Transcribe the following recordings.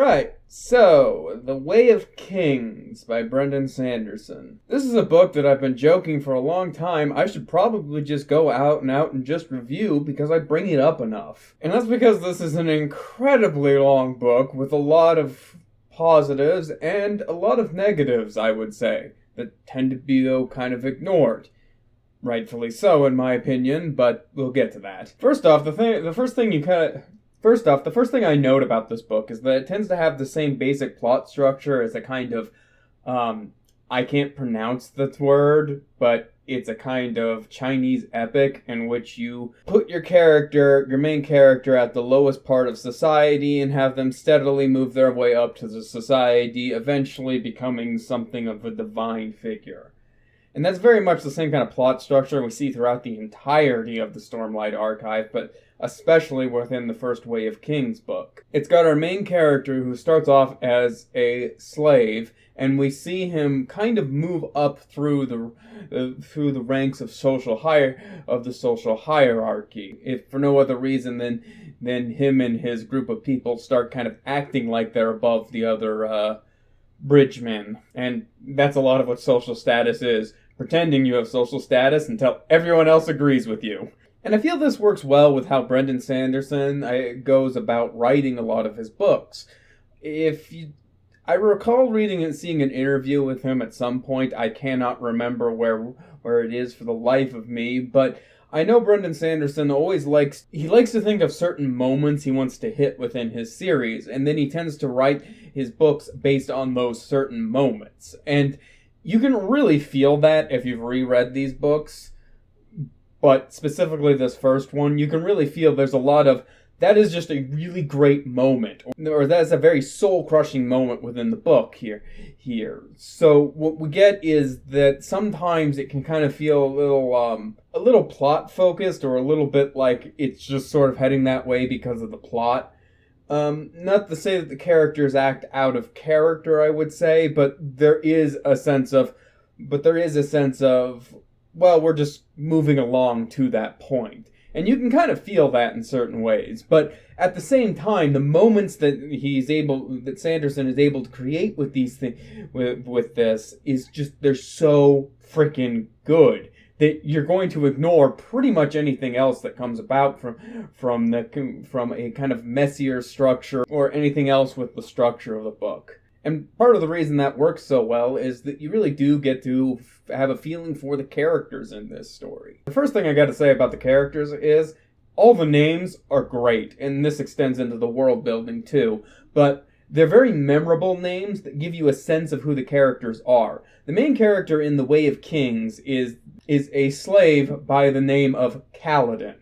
Right, so, The Way of Kings by Brandon Sanderson. This is a book that I've been joking for a long time I should probably just go out and just review because I bring it up enough. And that's because this is an incredibly long book with a lot of positives and a lot of negatives, I would say, that tend to be, though, kind of ignored. Rightfully so, in my opinion, but we'll get to that. First off, the first thing I note about this book is that it tends to have the same basic plot structure as a kind of, I can't pronounce the word, but it's a kind of Chinese epic in which you put your main character, at the lowest part of society and have them steadily move their way up to the society, eventually becoming something of a divine figure. And that's very much the same kind of plot structure we see throughout the entirety of the Stormlight Archive, but especially within the first Way of Kings book. It's got our main character who starts off as a slave, and we see him kind of move up through the ranks of the social hierarchy, if for no other reason than him and his group of people start kind of acting like they're above the other bridgemen. And that's a lot of what social status is. Pretending you have social status until everyone else agrees with you. And I feel this works well with how Brandon Sanderson goes about writing a lot of his books. I recall reading and seeing an interview with him at some point. I cannot remember where it is for the life of me, but I know Brandon Sanderson likes to think of certain moments he wants to hit within his series, and then he tends to write his books based on those certain moments. And you can really feel that if you've reread these books, but specifically this first one, you can really feel there's a lot of, that is just a really great moment, or that's a very soul-crushing moment within the book here. So what we get is that sometimes it can kind of feel a little plot-focused, or a little bit like it's just sort of heading that way because of the plot. Not to say that the characters act out of character, I would say, but there is a sense of, well, we're just moving along to that point. And you can kind of feel that in certain ways. But at the same time, the moments that Sanderson is able to create with these things, with this, is just, they're so freaking good that you're going to ignore pretty much anything else that comes about from a kind of messier structure or anything else with the structure of the book. And part of the reason that works so well is that you really do get to have a feeling for the characters in this story. The first thing I gotta say about the characters is all the names are great, and this extends into the world building too, but they're very memorable names that give you a sense of who the characters are. The main character in The Way of Kings is a slave by the name of Kaladin.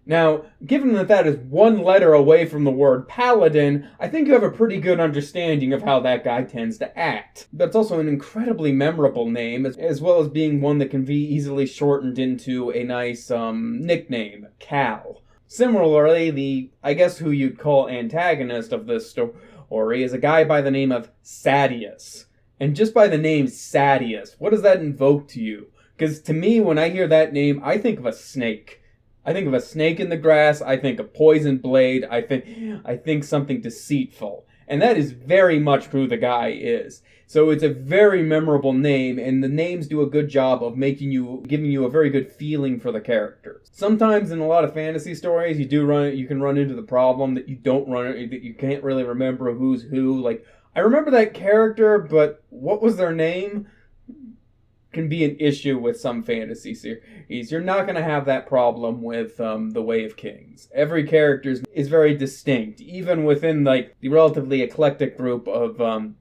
Now, given that is one letter away from the word paladin, I think you have a pretty good understanding of how that guy tends to act. But it's also an incredibly memorable name, as well as being one that can be easily shortened into a nice nickname, Cal. Similarly, who you'd call antagonist of this story is a guy by the name of Sadius. And just by the name Sadius, what does that invoke to you? Because to me, when I hear that name, I think of a snake. I think of a snake in the grass, I think a poison blade, I think something deceitful. And that is very much who the guy is. So it's a very memorable name, and the names do a good job of giving you a very good feeling for the characters. Sometimes in a lot of fantasy stories, you can run into the problem that you can't really remember who's who. Like, I remember that character, but what was their name? Can be an issue with some fantasy series. You're not going to have that problem with The Way of Kings. Every character is very distinct, even within the relatively eclectic group of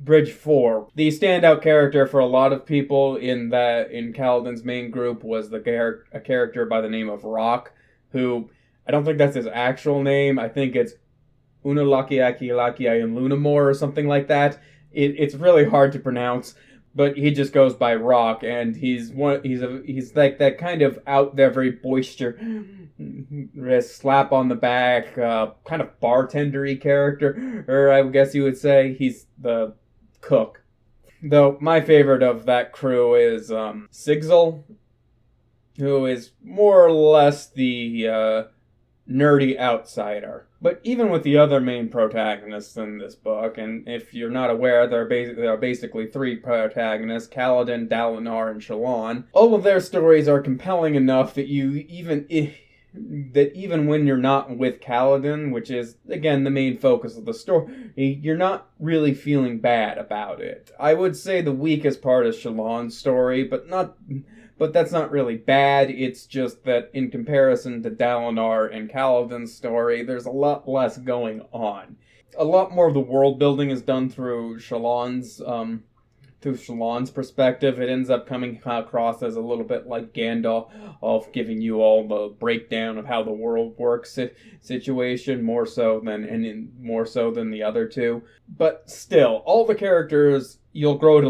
Bridge 4. The standout character for a lot of people in Kaladin's main group was a character by the name of Rock, who, I don't think that's his actual name. I think it's Unalakiakilakiai and Lunamore or something like that. It's really hard to pronounce. But he just goes by Rock, and he's like that kind of out there, very boisterous, slap on the back, kind of bartendery character, or I guess you would say he's the cook. Though my favorite of that crew is Sigzil, who is more or less the nerdy outsider. But even with the other main protagonists in this book, and if you're not aware, there are basically three protagonists, Kaladin, Dalinar, and Shallan. All of their stories are compelling enough that even when you're not with Kaladin, which is, again, the main focus of the story, you're not really feeling bad about it. I would say the weakest part is Shallan's story, but that's not really bad. It's just that in comparison to Dalinar and Kaladin's story, there's a lot less going on. A lot more of the world building is done through Shallan's perspective. It ends up coming across as a little bit like Gandalf giving you all the breakdown of how the world works situation, more so than the other two. But still, all the characters you'll grow to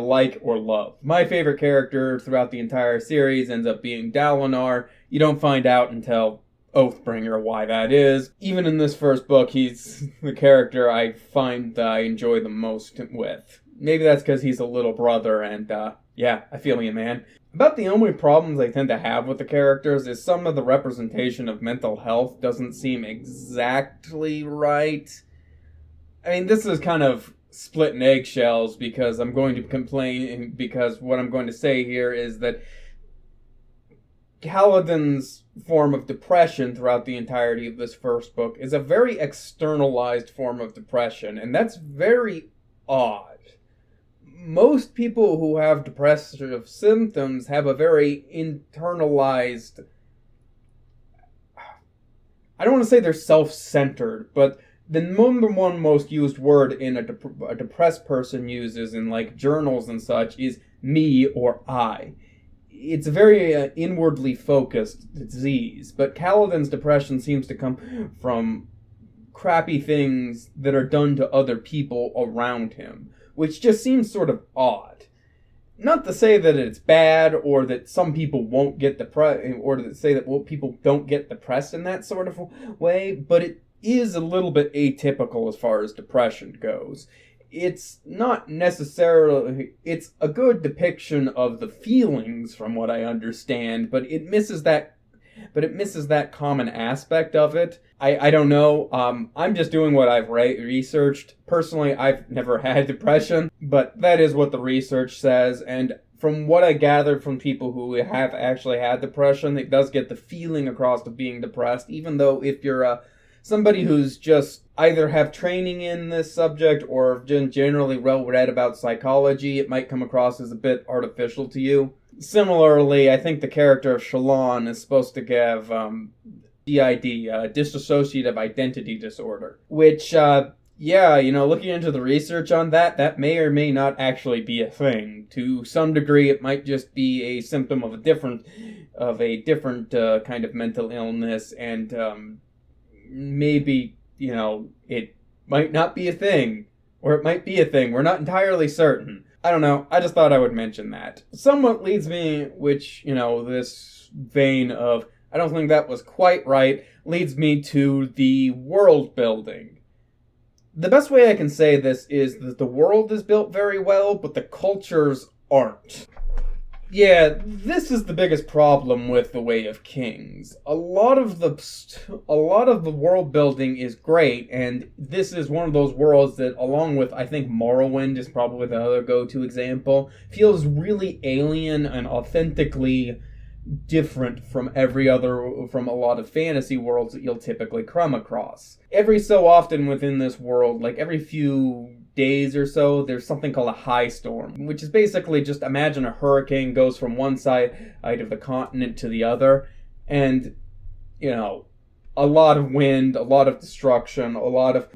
like or love. My favorite character throughout the entire series ends up being Dalinar. You don't find out until Oathbringer why that is. Even in this first book, he's the character I find that I enjoy the most with. Maybe that's because he's a little brother, and yeah, I feel you, man. About the only problems I tend to have with the characters is some of the representation of mental health doesn't seem exactly right. I mean, this is kind of splitting eggshells because I'm going to complain, because what I'm going to say here is that Kaladin's form of depression throughout the entirety of this first book is a very externalized form of depression, and that's very odd. Most people who have depressive symptoms have a very internalized... I don't want to say they're self-centered, but the number one most used word in a depressed person uses in like journals and such is me or I. It's a very inwardly focused disease, but Kaladin's depression seems to come from crappy things that are done to other people around him, which just seems sort of odd. Not to say that it's bad, or that some people won't get depressed, or to say that people don't get depressed in that sort of way, but it is a little bit atypical as far as depression goes. It's not necessarily... It's a good depiction of the feelings, from what I understand, but it misses that common aspect of it. I don't know. I'm just doing what I've researched. Personally, I've never had depression, but that is what the research says, and from what I gathered from people who have actually had depression, it does get the feeling across of being depressed, even though if you're somebody who's just either have training in this subject or generally well read about psychology, it might come across as a bit artificial to you. Similarly, I think the character of Shallan is supposed to have DID, dissociative identity disorder, which, looking into the research on that may or may not actually be a thing. To some degree, it might just be a symptom of a different kind of mental illness, and maybe, it might not be a thing, or it might be a thing. We're not entirely certain. I don't know. I just thought I would mention that. Somewhat leads me, this vein of, I don't think that was quite right, leads me to the world building. The best way I can say this is that the world is built very well, but the cultures aren't. Yeah, this is the biggest problem with The Way of Kings. A lot of the world building is great, and this is one of those worlds that, along with, I think, Morrowind is probably the other go-to example, feels really alien and authentically different from a lot of fantasy worlds that you'll typically come across. Every so often within this world, like every few days or so, there's something called a high storm, which is basically just imagine a hurricane goes from one side of the continent to the other, and, a lot of wind, a lot of destruction, a lot of,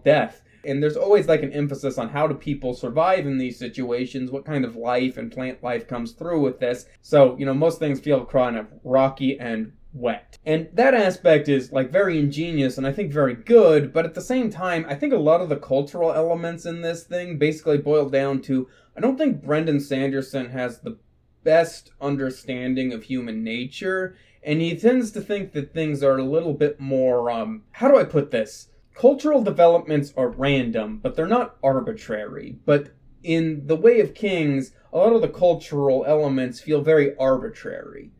death. And there's always like an emphasis on how do people survive in these situations, what kind of life and plant life comes through with this. So, most things feel kind of rocky and wet. And that aspect is like very ingenious and I think very good, but at the same time, I think a lot of the cultural elements in this thing basically boil down to, I don't think Brandon Sanderson has the best understanding of human nature, and he tends to think that things are a little bit more, how do I put this? Cultural developments are random, but they're not arbitrary. But in The Way of Kings, a lot of the cultural elements feel very arbitrary.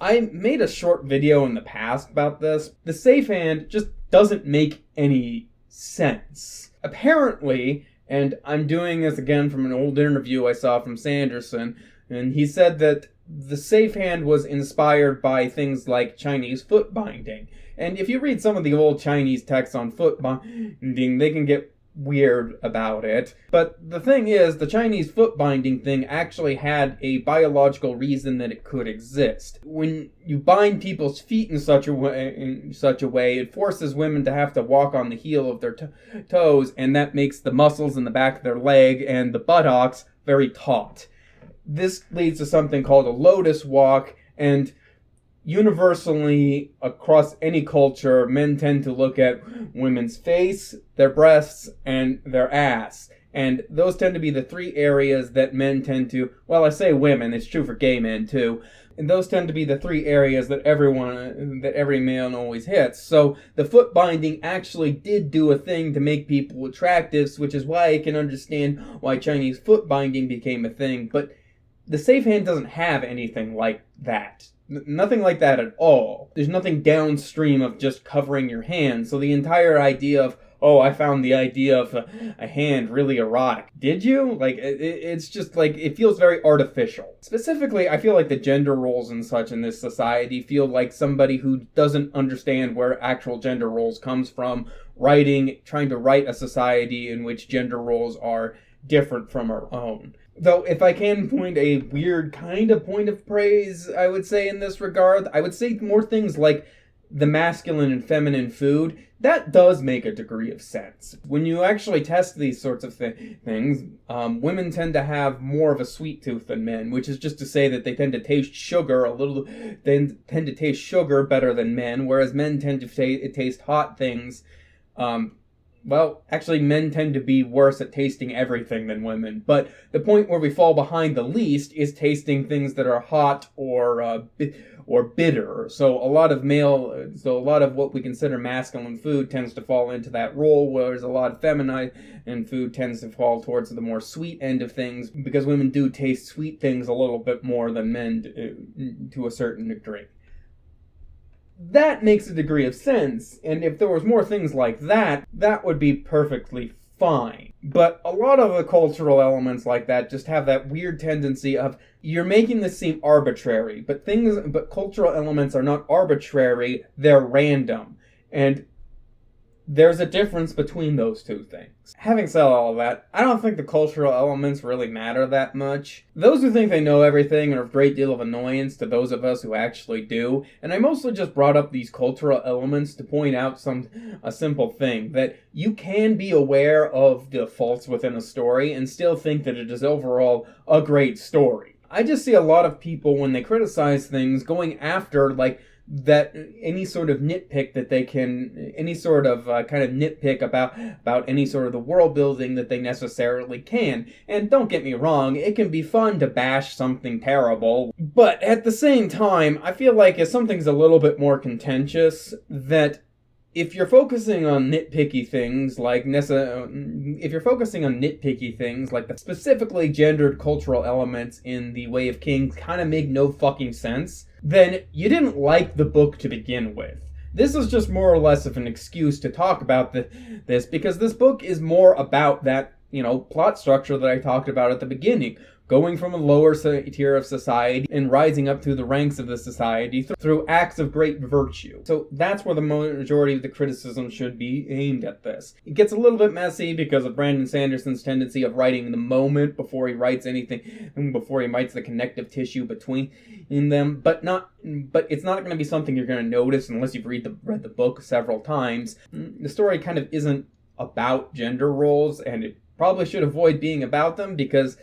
I made a short video in the past about this. The safe hand just doesn't make any sense. Apparently, and I'm doing this again from an old interview I saw from Sanderson, and he said that the safe hand was inspired by things like Chinese foot binding. And if you read some of the old Chinese texts on foot binding, they can get weird about it. But the thing is, the Chinese foot binding thing actually had a biological reason that it could exist. When you bind people's feet in such a way, it forces women to have to walk on the heel of their toes, and that makes the muscles in the back of their leg and the buttocks very taut. This leads to something called a lotus walk, and universally across any culture, men tend to look at women's face, their breasts, and their ass. And those tend to be the three areas that men tend to, well, I say women, it's true for gay men too. And those tend to be the three areas that every male always hits. So the foot binding actually did do a thing to make people attractive, which is why I can understand why Chinese foot binding became a thing. But the safe hand doesn't have anything like that. Nothing like that at all. There's nothing downstream of just covering your hand. So the entire idea of, oh, I found the idea of a hand really erotic. Did you? Like, it's just like, it feels very artificial. Specifically, I feel like the gender roles and such in this society feel like somebody who doesn't understand where actual gender roles comes from, trying to write a society in which gender roles are different from our own. Though, if I can point a weird kind of point of praise, I would say in this regard, I would say more things like the masculine and feminine food. That does make a degree of sense. When you actually test these sorts of things, women tend to have more of a sweet tooth than men, which is just to say that they tend to taste sugar tend to taste sugar better than men, whereas men tend to taste hot things. Well, actually, men tend to be worse at tasting everything than women. But the point where we fall behind the least is tasting things that are hot or bitter. So a lot of what we consider masculine food tends to fall into that role, whereas a lot of feminine food tends to fall towards the more sweet end of things, because women do taste sweet things a little bit more than men do, to a certain degree. That makes a degree of sense, and if there was more things like that, that would be perfectly fine. But a lot of the cultural elements like that just have that weird tendency of, you're making this seem arbitrary, but cultural elements are not arbitrary, they're random. And there's a difference between those two things. Having said all of that, I don't think the cultural elements really matter that much. Those who think they know everything are a great deal of annoyance to those of us who actually do, and I mostly just brought up these cultural elements to point out a simple thing, that you can be aware of the faults within a story and still think that it is overall a great story. I just see a lot of people, when they criticize things, going after, like, that any sort of nitpick that they can, any sort of kind of nitpick about any sort of the world building that they necessarily can. And don't get me wrong, it can be fun to bash something terrible, but at the same time, I feel like if something's a little bit more contentious, that if you're focusing on nitpicky things like the specifically gendered cultural elements in The Way of Kings kind of make no fucking sense, then you didn't like the book to begin with. This is just more or less of an excuse to talk about this, because this book is more about that, plot structure that I talked about at the beginning. Going from a lower tier of society and rising up through the ranks of the society through acts of great virtue. So that's where the majority of the criticism should be aimed at this. It gets a little bit messy because of Brandon Sanderson's tendency of writing the moment before he writes anything, before he writes the connective tissue between them, but it's not going to be something you're going to notice unless you've read the book several times. The story kind of isn't about gender roles, and it probably should avoid being about them because,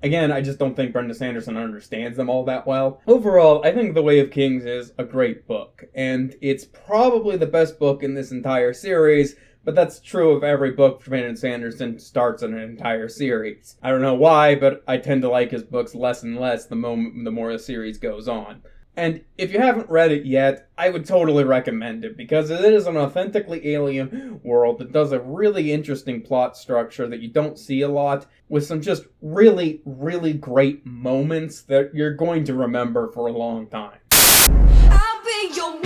again, I just don't think Brandon Sanderson understands them all that well. Overall, I think The Way of Kings is a great book, and it's probably the best book in this entire series, but that's true of every book Brandon Sanderson starts in an entire series. I don't know why, but I tend to like his books less and less the more the series goes on. And if you haven't read it yet, I would totally recommend it, because it is an authentically alien world that does a really interesting plot structure that you don't see a lot, with some just really, really great moments that you're going to remember for a long time. your